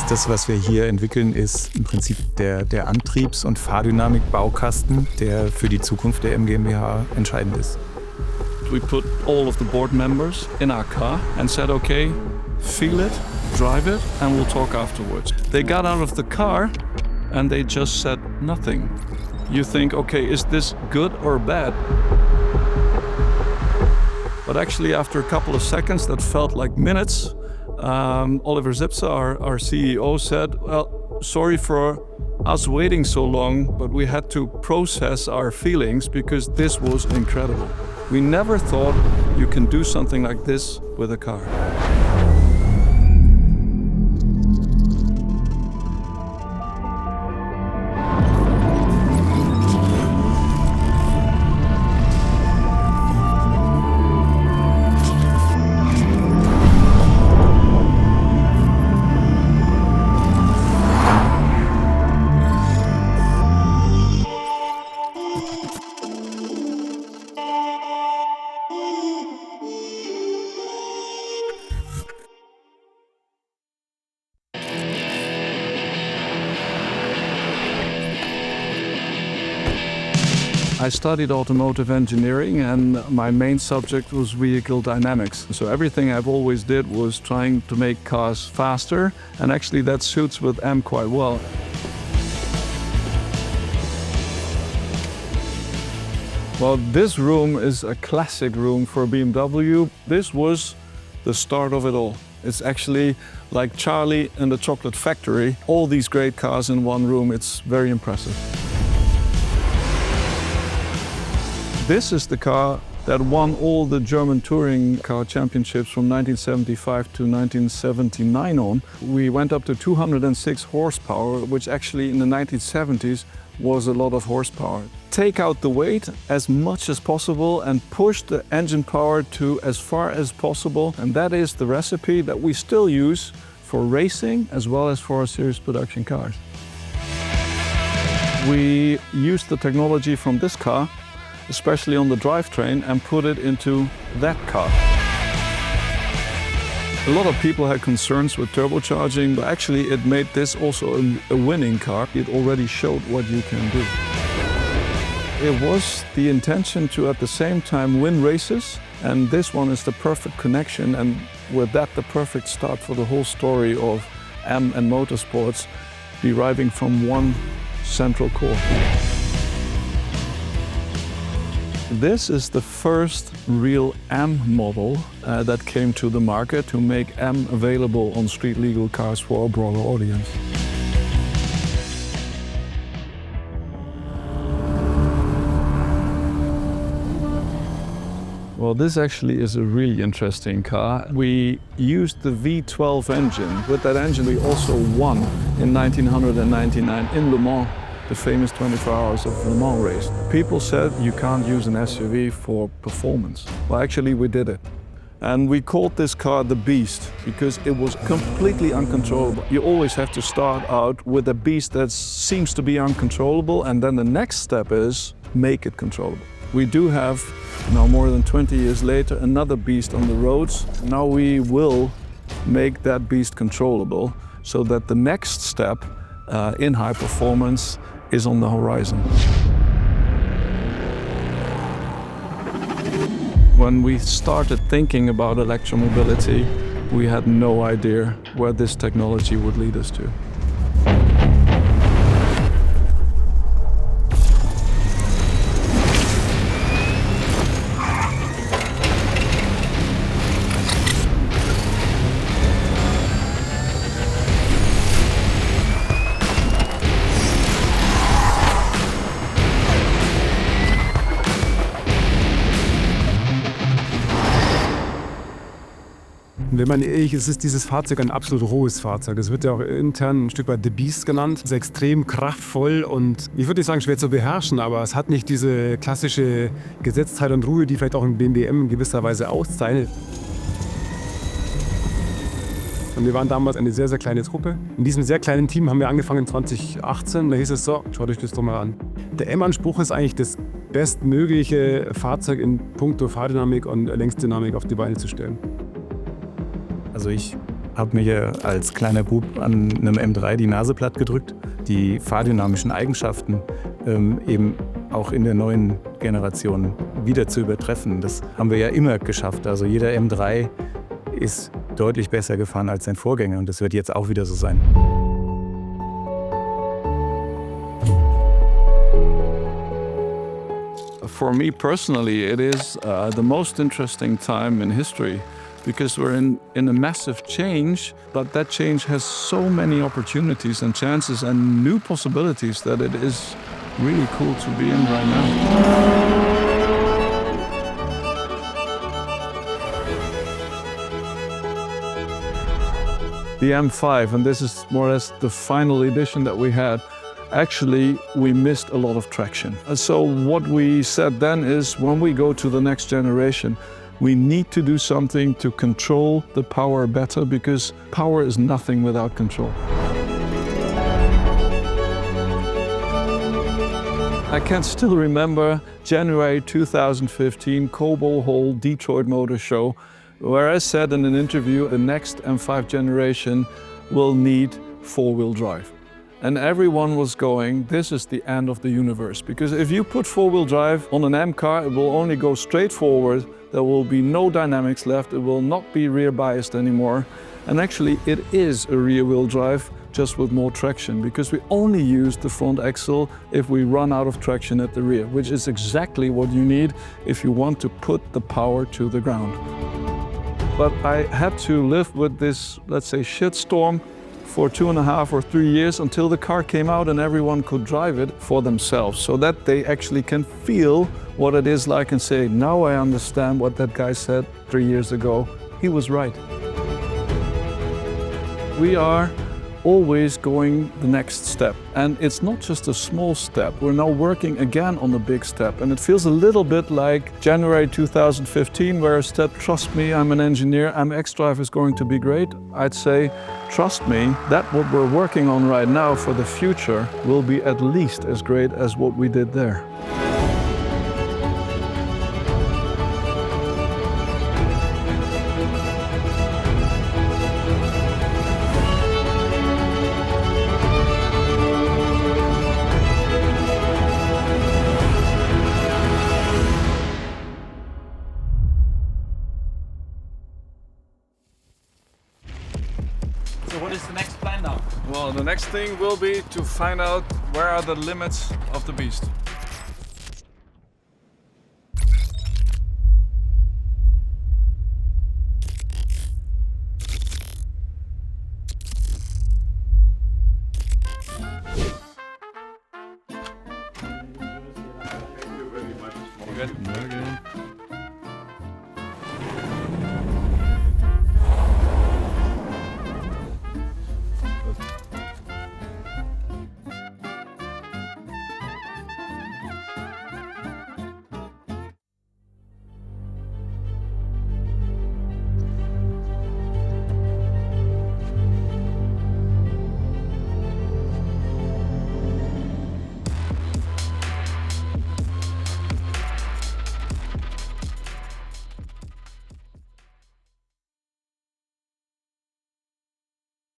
Das, was wir hier entwickeln, ist im Prinzip der Antriebs- und Fahrdynamik-Baukasten, der für die Zukunft der M GmbH entscheidend ist. We put all of the board members in our car and said, okay, feel it, drive it, and we'll talk afterwards. They got out of the car and they just said nothing. You think, okay, is this good or bad? But actually, after a couple of seconds, that felt like minutes, Oliver Zipse, our CEO, said, well, sorry for us waiting so long, but we had to process our feelings because this was incredible. We never thought you can do something like this with a car. I studied automotive engineering and my main subject was vehicle dynamics. So everything I've always did was trying to make cars faster, and actually that suits with M quite well. Well, this room is a classic room for BMW. This was the start of it all. It's actually like Charlie and the Chocolate Factory. All these great cars in one room. It's very impressive. This is the car that won all the German touring car championships from 1975 to 1979 on. We went up to 206 horsepower, which actually in the 1970s was a lot of horsepower. Take out the weight as much as possible and push the engine power to as far as possible. And that is the recipe that we still use for racing as well as for our series production cars. We used the technology from this car, especially on the drivetrain, and put it into that car. A lot of people had concerns with turbocharging, but actually it made this also a winning car. It already showed what you can do. It was the intention to at the same time win races, and this one is the perfect connection, and with that the perfect start for the whole story of M and Motorsports deriving from one central core. This is the first real M model that came to the market to make M available on street legal cars for a broader audience. Well, this actually is a really interesting car. We used the V12 engine. With that engine we also won in 1999 in Le Mans, the famous 24 hours of Le Mans race. People said you can't use an SUV for performance. Well, actually we did it. And we called this car the Beast because it was completely uncontrollable. You always have to start out with a beast that seems to be uncontrollable, and then the next step is make it controllable. We do have, now more than 20 years later, another beast on the roads. Now we will make that beast controllable so that the next step in high performance is on the horizon. When we started thinking about electromobility, we had no idea where this technology would lead us to. Wenn man ehrlich ist, ist dieses Fahrzeug ein absolut rohes Fahrzeug. Es wird ja auch intern ein Stück weit The Beast genannt. Es ist extrem kraftvoll und ich würde nicht sagen schwer zu beherrschen, aber es hat nicht diese klassische Gesetztheit und Ruhe, die vielleicht auch ein BMW M in gewisser Weise auszeichnet. Und wir waren damals eine sehr, sehr kleine Truppe. In diesem sehr kleinen Team haben wir angefangen 2018. Da hieß es so, schaut euch das doch mal an. Der M-Anspruch ist eigentlich das bestmögliche Fahrzeug in puncto Fahrdynamik und Längsdynamik auf die Beine zu stellen. Also ich habe mir als kleiner Bub an einem M3 die Nase platt gedrückt, die fahrdynamischen Eigenschaften eben auch in der neuen Generation wieder zu übertreffen. Das haben wir ja immer geschafft. Also jeder M3 ist deutlich besser gefahren als sein Vorgänger und das wird jetzt auch wieder so sein. For me personally, it is the most interesting time in history because we're in a massive change, but that change has so many opportunities and chances and new possibilities that it is really cool to be in right now. The M5, and this is more or less the final edition that we had, actually we missed a lot of traction. So what we said then is when we go to the next generation, we need to do something to control the power better because power is nothing without control. I can still remember January 2015, Cobo Hall, Detroit Motor Show, where I said in an interview, the next M5 generation will need four-wheel drive. And everyone was going, this is the end of the universe. Because if you put four-wheel drive on an M car, it will only go straight forward. There will be no dynamics left. It will not be rear biased anymore. And actually it is a rear-wheel drive, just with more traction, because we only use the front axle if we run out of traction at the rear, which is exactly what you need if you want to put the power to the ground. But I had to live with this, let's say, shitstorm for 2.5 or 3 years until the car came out and everyone could drive it for themselves, so that they actually can feel what it is like and say, now I understand what that guy said 3 years ago. He was right. We are always going the next step. And it's not just a small step. We're now working again on a big step. And it feels a little bit like January 2015, where I said, trust me, I'm an engineer, MX-Drive is going to be great. I'd say, trust me, that what we're working on right now for the future will be at least as great as what we did there. So what is the next plan now? Well, the next thing will be to find out where are the limits of the beast. Thank you very much. Good.